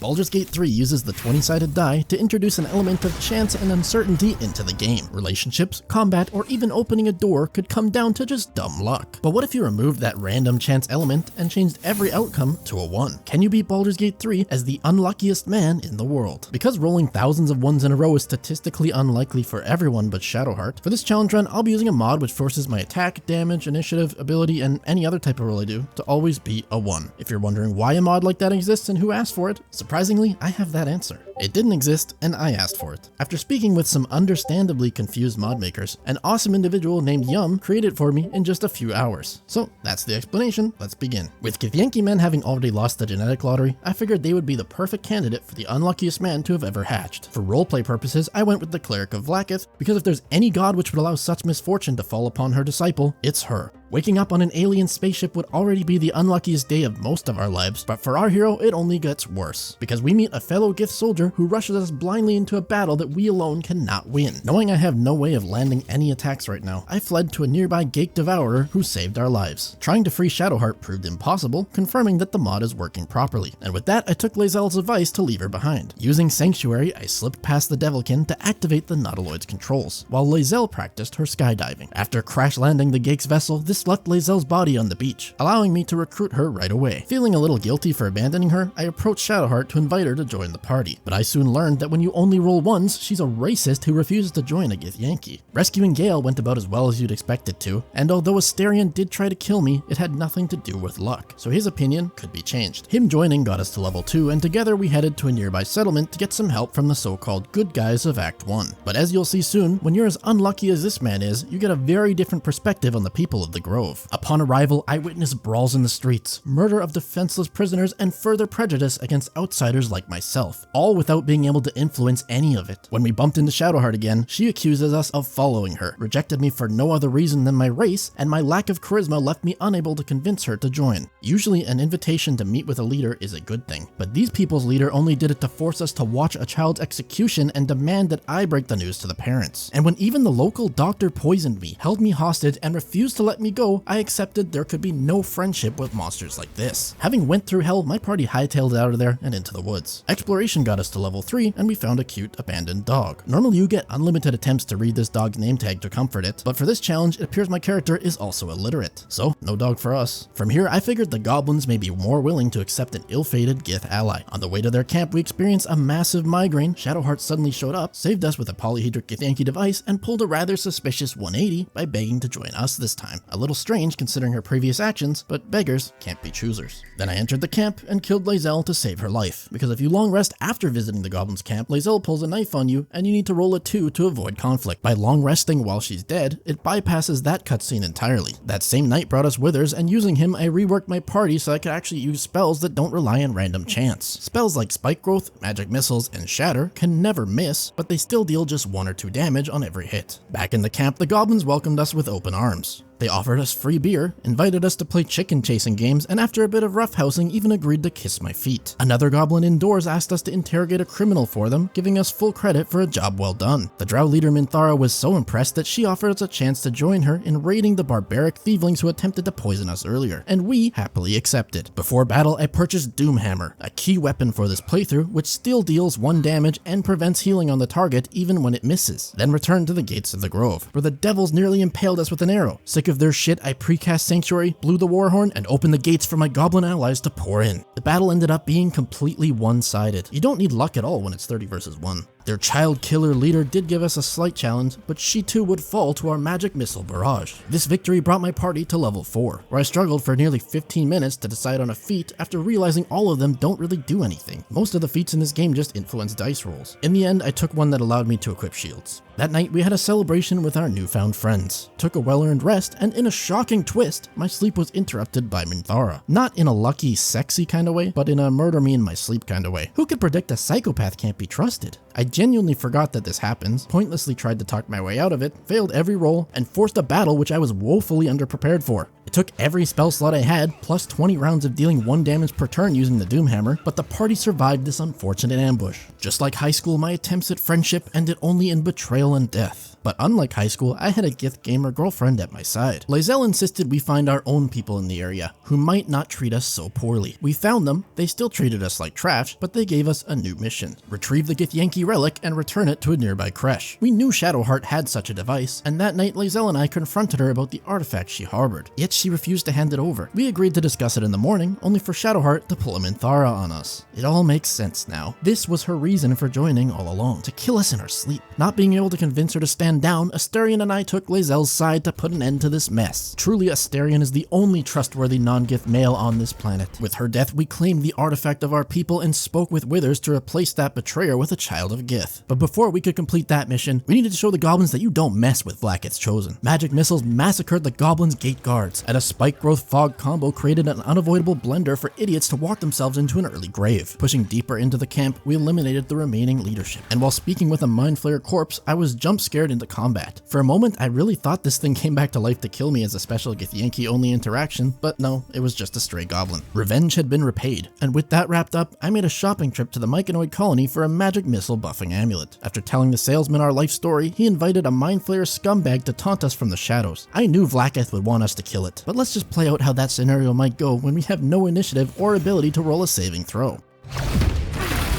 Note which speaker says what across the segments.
Speaker 1: Baldur's Gate 3 uses the 20-sided die to introduce an element of chance and uncertainty into the game. Relationships, combat, or even opening a door could come down to just dumb luck. But what if you removed that random chance element and changed every outcome to a 1? Can you beat Baldur's Gate 3 as the unluckiest man in the world? Because rolling thousands of ones in a row is statistically unlikely for everyone but Shadowheart, for this challenge run I'll be using a mod which forces my attack, damage, initiative, ability, and any other type of roll I do to always beat a 1. If you're wondering why a mod like that exists and who asked for it, surprisingly, I have that answer. It didn't exist, and I asked for it. After speaking with some understandably confused mod makers, an awesome individual named JuuM created it for me in just a few hours. So that's the explanation, let's begin. With Githyanki men having already lost the genetic lottery, I figured they would be the perfect candidate for the unluckiest man to have ever hatched. For roleplay purposes, I went with the Cleric of Vlaakith, because if there's any god which would allow such misfortune to fall upon her disciple, it's her. Waking up on an alien spaceship would already be the unluckiest day of most of our lives, but for our hero, it only gets worse, because we meet a fellow Gith soldier who rushes us blindly into a battle that we alone cannot win. Knowing I have no way of landing any attacks right now, I fled to a nearby Gate Devourer who saved our lives. Trying to free Shadowheart proved impossible, confirming that the mod is working properly, and with that I took Lae'zel's advice to leave her behind. Using Sanctuary, I slipped past the Devilkin to activate the Nautiloid's controls, while Lae'zel practiced her skydiving. After crash landing the Gake's vessel, this left Lae'zel's body on the beach, allowing me to recruit her right away. Feeling a little guilty for abandoning her, I approached Shadowheart to invite her to join the party, but I soon learned that when you only roll 1s, she's a racist who refuses to join a Githyanki. Rescuing Gale went about as well as you'd expect it to, and although Asterion did try to kill me, it had nothing to do with luck, so his opinion could be changed. Him joining got us to level 2, and together we headed to a nearby settlement to get some help from the so-called good guys of Act 1. But as you'll see soon, when you're as unlucky as this man is, you get a very different perspective on the people of the Grove. Upon arrival, I witnessed brawls in the streets, murder of defenseless prisoners, and further prejudice against outsiders like myself, all without being able to influence any of it. When we bumped into Shadowheart again, she accuses us of following her, rejected me for no other reason than my race, and my lack of charisma left me unable to convince her to join. Usually an invitation to meet with a leader is a good thing, but these people's leader only did it to force us to watch a child's execution and demand that I break the news to the parents. And when even the local doctor poisoned me, held me hostage, and refused to let me go, I accepted there could be no friendship with monsters like this. Having went through hell, my party hightailed it out of there and into the woods. Exploration got us to level 3, and we found a cute abandoned dog. Normally you get unlimited attempts to read this dog's name tag to comfort it, but for this challenge it appears my character is also illiterate, so no dog for us. From here I figured the goblins may be more willing to accept an ill-fated Gith ally. On the way to their camp we experienced a massive migraine. Shadowheart suddenly showed up, saved us with a polyhedric Githyanki device, and pulled a rather suspicious 180 by begging to join us this time. A little strange considering her previous actions, but beggars can't be choosers. Then I entered the camp and killed Lae'zel to save her life, because if you long rest after visiting the goblin's camp, Lae'zel pulls a knife on you and you need to roll a 2 to avoid conflict. By long resting while she's dead, it bypasses that cutscene entirely. That same night brought us Withers, and using him I reworked my party so I could actually use spells that don't rely on random chance. Spells like Spike Growth, Magic Missiles, and Shatter can never miss, but they still deal just 1 or 2 damage on every hit. Back in the camp, the goblins welcomed us with open arms. They offered us free beer, invited us to play chicken chasing games, and after a bit of roughhousing even agreed to kiss my feet. Another goblin indoors asked us to interrogate a criminal for them, giving us full credit for a job well done. The drow leader Minthara was so impressed that she offered us a chance to join her in raiding the barbaric thievelings who attempted to poison us earlier, and we happily accepted. Before battle I purchased Doomhammer, a key weapon for this playthrough which still deals 1 damage and prevents healing on the target even when it misses. Then returned to the gates of the Grove, where the devils nearly impaled us with an arrow. Sick of their shit, I precast Sanctuary, blew the Warhorn, and opened the gates for my goblin allies to pour in. The battle ended up being completely one-sided. You don't need luck at all when it's 30 versus 1. Their child killer leader did give us a slight challenge, but she too would fall to our magic missile barrage. This victory brought my party to level 4, where I struggled for nearly 15 minutes to decide on a feat after realizing all of them don't really do anything. Most of the feats in this game just influence dice rolls. In the end, I took one that allowed me to equip shields. That night, we had a celebration with our newfound friends, took a well-earned rest, and in a shocking twist, my sleep was interrupted by Minthara. Not in a lucky, sexy kind of way, but in a murder me in my sleep kind of way. Who could predict a psychopath can't be trusted? I genuinely forgot that this happens, pointlessly tried to talk my way out of it, failed every roll, and forced a battle which I was woefully underprepared for. It took every spell slot I had, plus 20 rounds of dealing 1 damage per turn using the Doom Hammer, but the party survived this unfortunate ambush. Just like high school, my attempts at friendship ended only in betrayal and death. But unlike high school, I had a Gith gamer girlfriend at my side. Lae'zel insisted we find our own people in the area, who might not treat us so poorly. We found them, they still treated us like trash, but they gave us a new mission. Retrieve the Githyanki relic and return it to a nearby creche. We knew Shadowheart had such a device, and that night Lae'zel and I confronted her about the artifact she harbored. Yet she refused to hand it over. We agreed to discuss it in the morning, only for Shadowheart to pull a Minthara on us. It all makes sense now. This was her reason for joining all along, to kill us in our sleep. Not being able to convince her to stand down, Astarion and I took Lae'zel's side to put an end to this mess. Truly, Astarion is the only trustworthy non-Gith male on this planet. With her death, we claimed the artifact of our people and spoke with Withers to replace that betrayer with a child of Gith. But before we could complete that mission, we needed to show the goblins that you don't mess with Blacket's Chosen. Magic missiles massacred the goblins' gate guards, and a spike growth fog combo created an unavoidable blender for idiots to walk themselves into an early grave. Pushing deeper into the camp, we eliminated the remaining leadership. And while speaking with a Mind Flayer corpse, I was jump scared into combat. For a moment, I really thought this thing came back to life to kill me as a special Githyanki only interaction, but no, it was just a stray goblin. Revenge had been repaid, and with that wrapped up, I made a shopping trip to the Myconoid colony for a magic missile buffing amulet. After telling the salesman our life story, he invited a Mind Flayer scumbag to taunt us from the shadows. I knew Vlaakith would want us to kill it, but let's just play out how that scenario might go when we have no initiative or ability to roll a saving throw.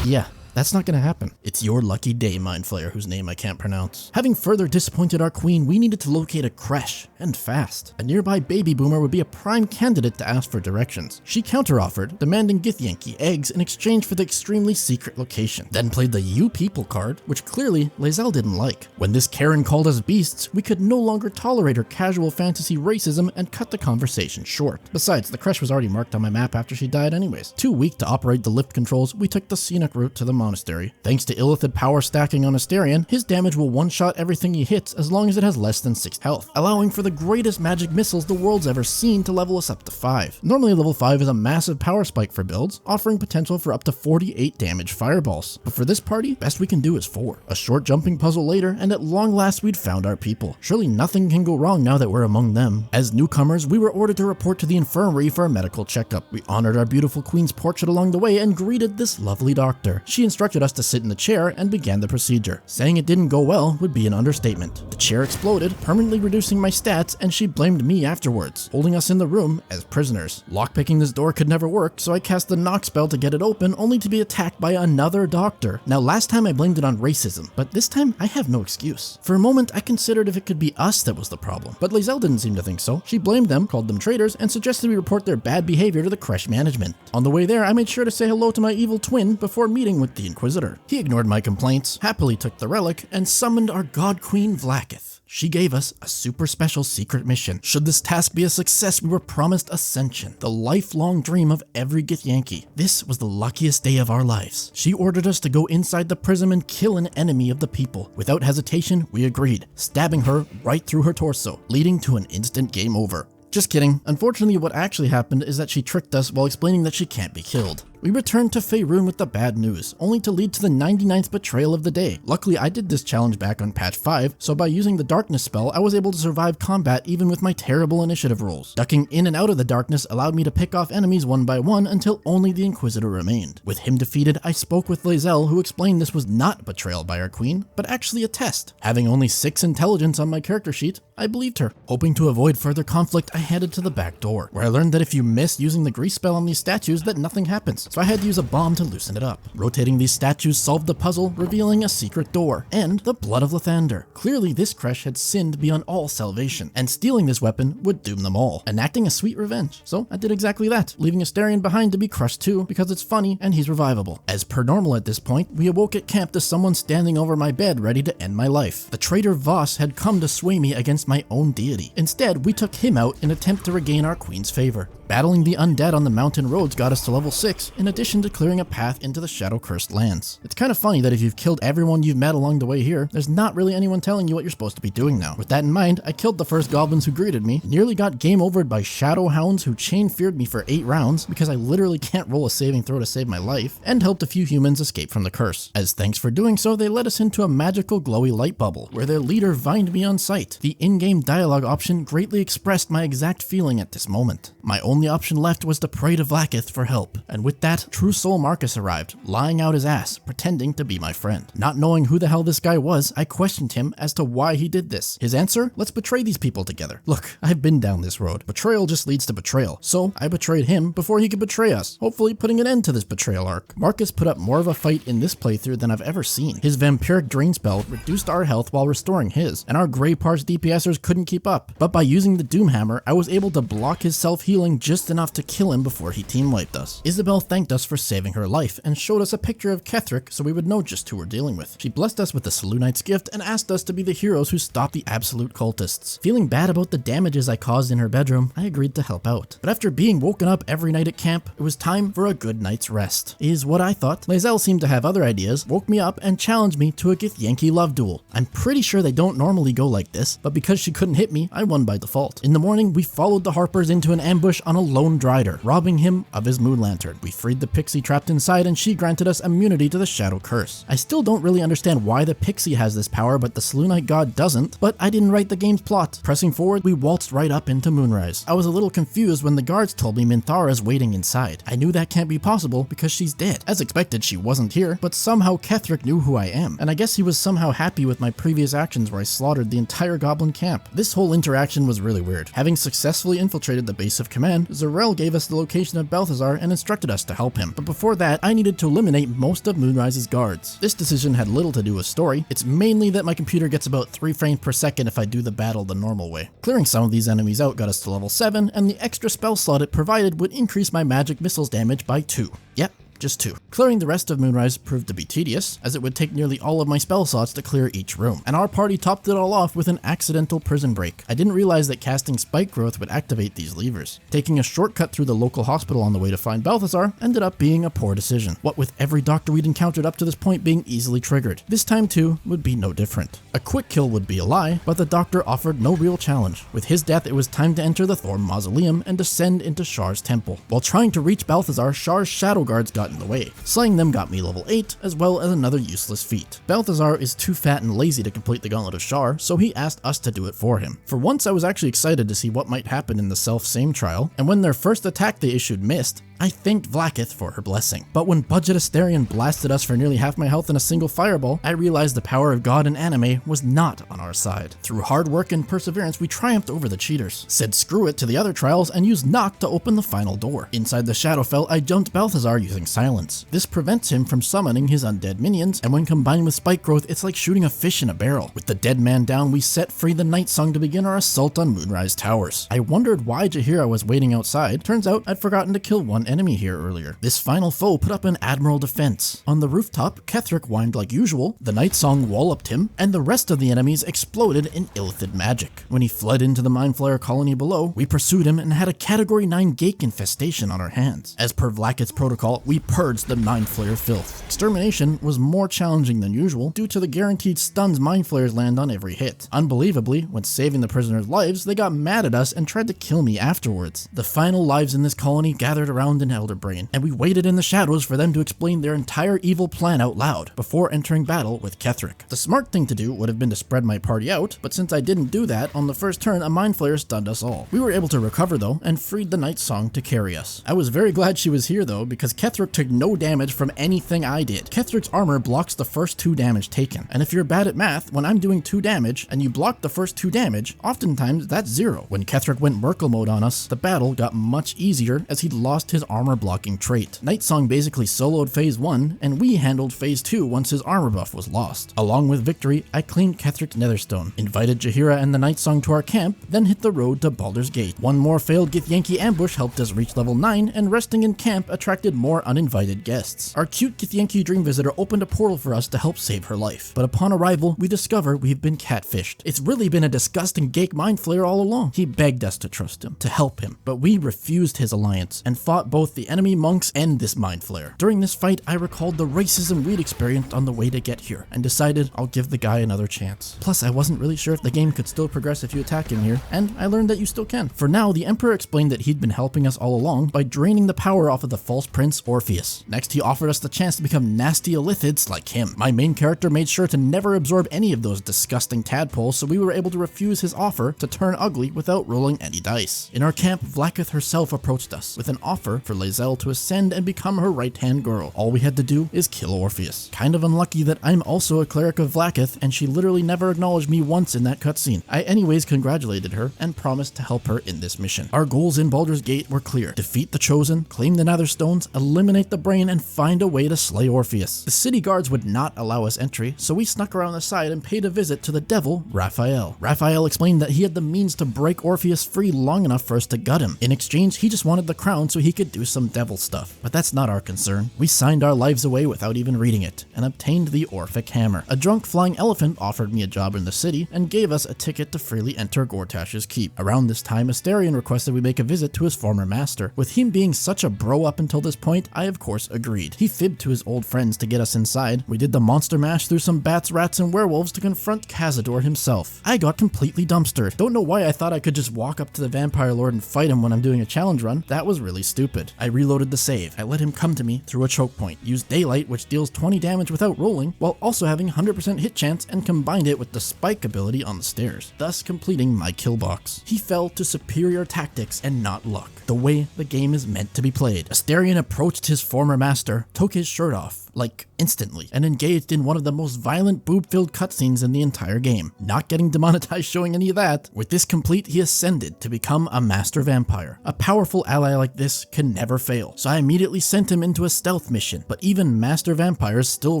Speaker 1: Yeah. That's not gonna happen. It's your lucky day, Mind Flayer, whose name I can't pronounce. Having further disappointed our queen, we needed to locate a creche, and fast. A nearby baby boomer would be a prime candidate to ask for directions. She counter-offered, demanding Githyanki eggs in exchange for the extremely secret location. Then played the You People card, which clearly Lae'zel didn't like. When this Karen called us beasts, we could no longer tolerate her casual fantasy racism and cut the conversation short. Besides, the creche was already marked on my map after she died anyways. Too weak to operate the lift controls, we took the scenic route to the monastery. Thanks to Illithid power stacking on Astarion, his damage will one-shot everything he hits as long as it has less than 6 health, allowing for the greatest magic missiles the world's ever seen to level us up to 5. Normally level 5 is a massive power spike for builds, offering potential for up to 48 damage fireballs. But for this party, best we can do is 4. A short jumping puzzle later, and at long last we'd found our people. Surely nothing can go wrong now that we're among them. As newcomers, we were ordered to report to the infirmary for a medical checkup. We honored our beautiful queen's portrait along the way and greeted this lovely doctor. She instructed us to sit in the chair and began the procedure. Saying it didn't go well would be an understatement. The chair exploded, permanently reducing my stats, and she blamed me afterwards, holding us in the room as prisoners. Lockpicking this door could never work, so I cast the knock spell to get it open, only to be attacked by another doctor. Now last time I blamed it on racism, but this time I have no excuse. For a moment I considered if it could be us that was the problem, but Lae'zel didn't seem to think so. She blamed them, called them traitors, and suggested we report their bad behavior to the creche management. On the way there, I made sure to say hello to my evil twin before meeting with the Inquisitor. He ignored my complaints, happily took the relic, and summoned our god queen Vlaakith. She gave us a super special secret mission. Should this task be a success, we were promised Ascension, the lifelong dream of every Githyanki. This was the luckiest day of our lives. She ordered us to go inside the prism and kill an enemy of the people. Without hesitation, we agreed, stabbing her right through her torso, leading to an instant game over. Just kidding. Unfortunately, what actually happened is that she tricked us while explaining that she can't be killed. We returned to Faerun with the bad news, only to lead to the 99th betrayal of the day. Luckily, I did this challenge back on patch 5, so by using the darkness spell, I was able to survive combat even with my terrible initiative rolls. Ducking in and out of the darkness allowed me to pick off enemies one by one until only the Inquisitor remained. With him defeated, I spoke with Lae'zel, who explained this was not betrayal by our queen, but actually a test. Having only 6 intelligence on my character sheet, I believed her. Hoping to avoid further conflict, I headed to the back door, where I learned that if you miss using the grease spell on these statues, that nothing happens. So I had to use a bomb to loosen it up. Rotating these statues solved the puzzle, revealing a secret door, and the blood of Lathander. Clearly this creche had sinned beyond all salvation, and stealing this weapon would doom them all, enacting a sweet revenge. So I did exactly that, leaving Astarion behind to be crushed too, because it's funny and he's revivable. As per normal at this point, we awoke at camp to someone standing over my bed ready to end my life. The traitor Voss had come to sway me against my own deity. Instead, we took him out in an attempt to regain our queen's favor. Battling the undead on the mountain roads got us to level 6, in addition to clearing a path into the shadow-cursed lands. It's kind of funny that if you've killed everyone you've met along the way here, there's not really anyone telling you what you're supposed to be doing now. With that in mind, I killed the first goblins who greeted me, nearly got game overed by shadow hounds who chain feared me for 8 rounds because I literally can't roll a saving throw to save my life, and helped a few humans escape from the curse. As thanks for doing so, they led us into a magical glowy light bubble, where their leader vined me on sight. The in-game dialogue option greatly expressed my exact feeling at this moment. My only option left was to pray to Vlaakith for help, and with that, True Soul Marcus arrived, lying out his ass, pretending to be my friend. Not knowing who the hell this guy was, I questioned him as to why he did this. His answer? Let's betray these people together. Look, I've been down this road. Betrayal just leads to betrayal, so I betrayed him before he could betray us, hopefully putting an end to this betrayal arc. Marcus put up more of a fight in this playthrough than I've ever seen. His vampiric drain spell reduced our health while restoring his, and our Grey Parts DPSers couldn't keep up. But by using the Doom Hammer, I was able to block his self-healing just enough to kill him before he team wiped us. Isabel thanked us for saving her life and showed us a picture of Ketheric so we would know just who we're dealing with. She blessed us with the Selûnite's gift and asked us to be the heroes who stopped the absolute cultists. Feeling bad about the damages I caused in her bedroom, I agreed to help out. But after being woken up every night at camp, it was time for a good night's rest, is what I thought. Lae'zel seemed to have other ideas, woke me up and challenged me to a Githyanki love duel. I'm pretty sure they don't normally go like this, but because she couldn't hit me, I won by default. In the morning, we followed the Harpers into an ambush on a lone Drider, robbing him of his moon lantern. We freed the pixie trapped inside and she granted us immunity to the shadow curse. I still don't really understand why the pixie has this power but the Selûnite god doesn't, but I didn't write the game's plot. Pressing forward, we waltzed right up into Moonrise. I was a little confused when the guards told me Minthara's waiting inside. I knew that can't be possible because she's dead. As expected, she wasn't here, but somehow Ketheric knew who I am, and I guess he was somehow happy with my previous actions where I slaughtered the entire goblin camp. This whole interaction was really weird. Having successfully infiltrated the base of command, Zarel gave us the location of Balthazar and instructed us to help him, but before that, I needed to eliminate most of Moonrise's guards. This decision had little to do with story, it's mainly that my computer gets about 3 frames per second if I do the battle the normal way. Clearing some of these enemies out got us to level 7, and the extra spell slot it provided would increase my magic missiles damage by 2. Yep. Just 2. Clearing the rest of Moonrise proved to be tedious, as it would take nearly all of my spell slots to clear each room, and our party topped it all off with an accidental prison break. I didn't realize that casting Spike Growth would activate these levers. Taking a shortcut through the local hospital on the way to find Balthazar ended up being a poor decision, what with every doctor we'd encountered up to this point being easily triggered. This time too would be no different. A quick kill would be a lie, but the doctor offered no real challenge. With his death, it was time to enter the Thorn Mausoleum and descend into Char's temple. While trying to reach Balthazar, Char's shadow guards got in the way. Slaying them got me level 8, as well as another useless feat. Balthazar is too fat and lazy to complete the Gauntlet of Char, so he asked us to do it for him. For once I was actually excited to see what might happen in the self-same trial, and when their first attack they issued missed, I thanked Vlaakith for her blessing. But when Budget Asterion blasted us for nearly half my health in a single fireball, I realized the power of God and anime was not on our side. Through hard work and perseverance, we triumphed over the cheaters, said screw it to the other trials, and used Knock to open the final door. Inside the Shadowfell, I jumped Balthazar using Silence. This prevents him from summoning his undead minions, and when combined with Spike Growth, it's like shooting a fish in a barrel. With the dead man down, we set free the Night Song to begin our assault on Moonrise Towers. I wondered why Jaheira was waiting outside. Turns out I'd forgotten to kill one enemy here earlier. This final foe put up an admirable defense. On the rooftop, Ketheric whined like usual, the Night Song walloped him, and the rest of the enemies exploded in illithid magic. When he fled into the Mind Flayer colony below, we pursued him and had a Category 9 Gake infestation on our hands. As per Vlaakith's protocol, we purged the Mind Flayer filth. Extermination was more challenging than usual due to the guaranteed stuns Mind Flayers land on every hit. Unbelievably, when saving the prisoners' lives, they got mad at us and tried to kill me afterwards. The final lives in this colony gathered around an Elder Brain, and we waited in the shadows for them to explain their entire evil plan out loud before entering battle with Ketheric. The smart thing to do would have been to spread my party out, but since I didn't do that, on the first turn a Mind Flayer stunned us all. We were able to recover though, and freed the Night Song to carry us. I was very glad she was here though, because Ketheric took no damage from anything I did. Ketheric's armor blocks the first 2 damage taken, and if you're bad at math, when I'm doing 2 damage, and you block the first 2 damage, oftentimes that's 0. When Ketheric went Merkle mode on us, the battle got much easier as he'd lost his armor blocking trait. Nightsong basically soloed phase 1, and we handled phase 2 once his armor buff was lost. Along with victory, I claimed Ketheric Netherstone, invited Jaheira and the Nightsong to our camp, then hit the road to Baldur's Gate. One more failed Githyanki ambush helped us reach level 9, and resting in camp attracted more uninvited guests. Our cute Githyanki dream visitor opened a portal for us to help save her life, but upon arrival, we discover we've been catfished. It's really been a disgusting Gake mind flayer all along. He begged us to trust him, to help him, but we refused his alliance, and fought both the enemy monks and this mind flayer. During this fight, I recalled the racism we'd experienced on the way to get here, and decided I'll give the guy another chance. Plus, I wasn't really sure if the game could still progress if you attack in here, and I learned that you still can. For now, the Emperor explained that he'd been helping us all along by draining the power off of the false prince Orpheus. Next, he offered us the chance to become nasty illithids like him. My main character made sure to never absorb any of those disgusting tadpoles, so we were able to refuse his offer to turn ugly without rolling any dice. In our camp, Vlaakith herself approached us with an offer for Lae'zel to ascend and become her right-hand girl. All we had to do is kill Orpheus. Kind of unlucky that I'm also a cleric of Vlaakith, and she literally never acknowledged me once in that cutscene. I anyways congratulated her and promised to help her in this mission. Our goals in Baldur's Gate were clear: defeat the Chosen, claim the Netherstones, eliminate the Brain, and find a way to slay Orpheus. The city guards would not allow us entry, so we snuck around the side and paid a visit to the devil, Raphael. Raphael explained that he had the means to break Orpheus free long enough for us to gut him. In exchange, he just wanted the crown so he could do some devil stuff. But that's not our concern. We signed our lives away without even reading it, and obtained the Orphic Hammer. A drunk flying elephant offered me a job in the city, and gave us a ticket to freely enter Gortash's keep. Around this time, Astarion requested we make a visit to his former master. With him being such a bro up until this point, I of course agreed. He fibbed to his old friends to get us inside. We did the monster mash through some bats, rats, and werewolves to confront Cazador himself. I got completely dumpstered. Don't know why I thought I could just walk up to the Vampire Lord and fight him when I'm doing a challenge run. That was really stupid. I reloaded the save. I let him come to me through a choke point, used Daylight, which deals 20 damage without rolling, while also having 100% hit chance, and combined it with the spike ability on the stairs, thus completing my kill box. He fell to superior tactics and not luck, the way the game is meant to be played. Astarion approached his former master, took his shirt off, like instantly, and engaged in one of the most violent boob-filled cutscenes in the entire game. Not getting demonetized showing any of that. With this complete, he ascended to become a master vampire. A powerful ally like this can never fail, so I immediately sent him into a stealth mission, but even master vampires still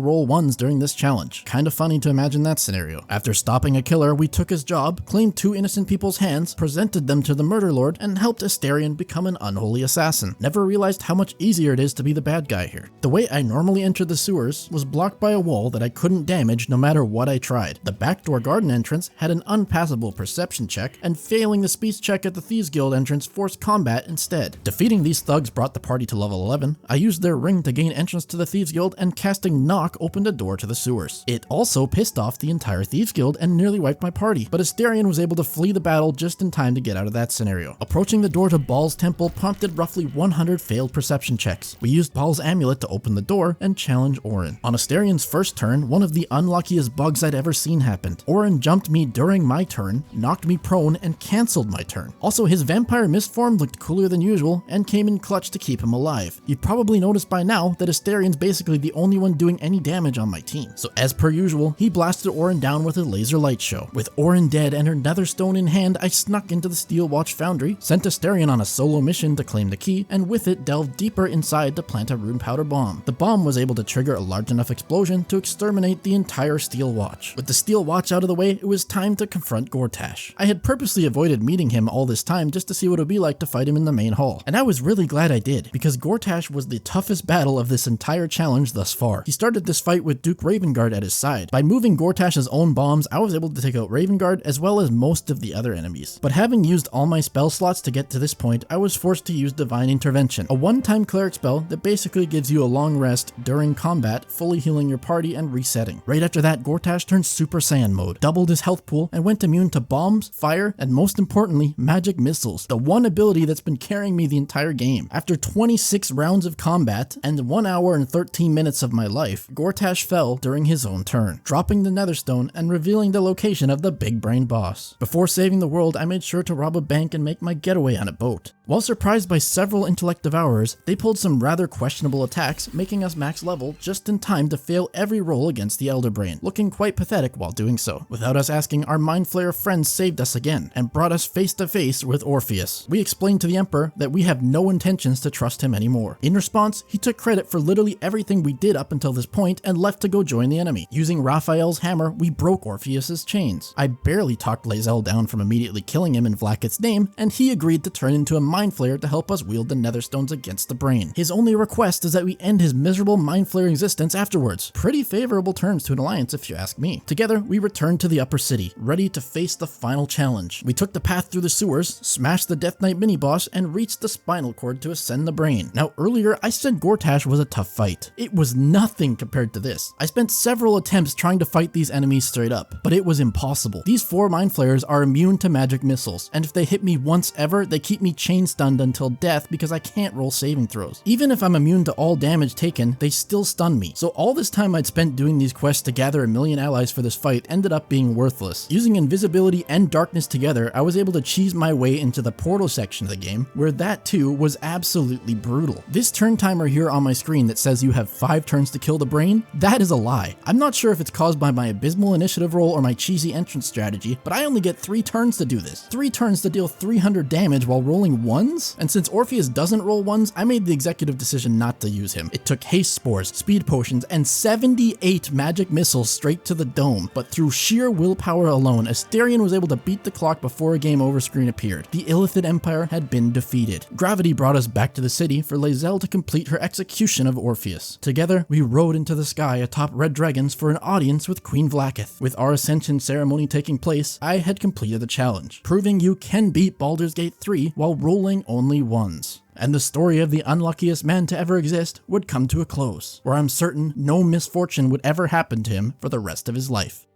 Speaker 1: roll ones during this challenge. Kinda funny to imagine that scenario. After stopping a killer, we took his job, claimed 2 innocent people's hands, presented them to the murder lord, and helped Astarion become an unholy assassin. Never realized how much easier it is to be the bad guy here. The way I normally enter the sewers was blocked by a wall that I couldn't damage no matter what I tried. The backdoor garden entrance had an unpassable perception check, and failing the speech check at the Thieves Guild entrance forced combat instead. Defeating these thugs brought the party to level 11. I used their ring to gain entrance to the Thieves Guild, and casting Knock opened a door to the sewers. It also pissed off the entire Thieves Guild and nearly wiped my party, but Astarion was able to flee the battle just in time to get out of that scenario. Approaching the door to Baal's temple prompted roughly 100 failed perception checks. We used Baal's amulet to open the door and challenge Orin. On Astarion's first turn, one of the unluckiest bugs I'd ever seen happened. Orin jumped me during my turn, knocked me prone, and cancelled my turn. Also, his vampire mist form looked cooler than usual and came in clutch to keep him alive. You've probably noticed by now that Astarion's basically the only one doing any damage on my team. So as per usual, he blasted Orin down with a laser light show. With Orin dead and her Netherstone in hand, I snuck into the Steel Watch Foundry, sent Astarion on a solo mission to claim the key, and with it delved deeper inside to plant a rune powder bomb. The bomb was able to trigger a large enough explosion to exterminate the entire Steel Watch. With the Steel Watch out of the way, it was time to confront Gortash. I had purposely avoided meeting him all this time just to see what it would be like to fight him in the main hall, and I was really glad I did, because Gortash was the toughest battle of this entire challenge thus far. He started this fight with Duke Ravengard at his side. By moving Gortash's own bombs, I was able to take out Ravengard as well as most of the other enemies. But having used all my spell slots to get to this point, I was forced to use Divine Intervention, a one-time cleric spell that basically gives you a long rest during combat, fully healing your party and resetting. Right after that, Gortash turned Super Saiyan mode, doubled his health pool, and went immune to bombs, fire, and most importantly, magic missiles, the one ability that's been carrying me the entire game. After 26 rounds of combat and 1 hour and 13 minutes of my life, Gortash fell during his own turn, dropping the Netherstone and revealing the location of the big brain boss. Before saving the world, I made sure to rob a bank and make my getaway on a boat. While surprised by several intellect devourers, they pulled some rather questionable attacks, making us max level level just in time to fail every roll against the Elder Brain, looking quite pathetic while doing so. Without us asking, our Mind Flayer friends saved us again and brought us face to face with Orpheus. We explained to the Emperor that we have no intentions to trust him anymore. In response, he took credit for literally everything we did up until this point and left to go join the enemy. Using Raphael's hammer, we broke Orpheus's chains. I barely talked Lae'zel down from immediately killing him in Vlaakith's name, and he agreed to turn into a Mind Flayer to help us wield the Netherstones against the Brain. His only request is that we end his miserable Mind Flayer existence afterwards. Pretty favorable terms to an alliance if you ask me. Together, we returned to the Upper City, ready to face the final challenge. We took the path through the sewers, smashed the Death Knight mini-boss, and reached the spinal cord to ascend the Brain. Now earlier, I said Gortash was a tough fight. It was nothing compared to this. I spent several attempts trying to fight these enemies straight up, but it was impossible. These 4 Mind Flayers are immune to magic missiles, and if they hit me once ever, they keep me chain stunned until death because I can't roll saving throws. Even if I'm immune to all damage taken, they still stun me. So all this time I'd spent doing these quests to gather a million allies for this fight ended up being worthless. Using invisibility and darkness together, I was able to cheese my way into the portal section of the game, where that too was absolutely brutal. This turn timer here on my screen that says you have 5 turns to kill the Brain, that is a lie. I'm not sure if it's caused by my abysmal initiative roll or my cheesy entrance strategy, but I only get 3 turns to do this. 3 turns to deal 300 damage while rolling 1s? And since Orpheus doesn't roll 1s, I made the executive decision not to use him. It took haste spores, speed potions, and 78 magic missiles straight to the dome, but through sheer willpower alone, Asterion was able to beat the clock before a game over screen appeared. The Illithid Empire had been defeated. Gravity brought us back to the city for Lae'zel to complete her execution of Orpheus. Together, we rode into the sky atop red dragons for an audience with Queen Vlaakith. With our ascension ceremony taking place, I had completed the challenge, proving you can beat Baldur's Gate 3 while rolling only 1s. And the story of the unluckiest man to ever exist would come to a close, where I'm certain no misfortune would ever happen to him for the rest of his life.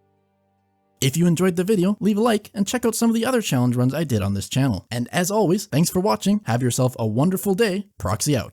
Speaker 1: If you enjoyed the video, leave a like and check out some of the other challenge runs I did on this channel. And as always, thanks for watching, have yourself a wonderful day, Proxy out.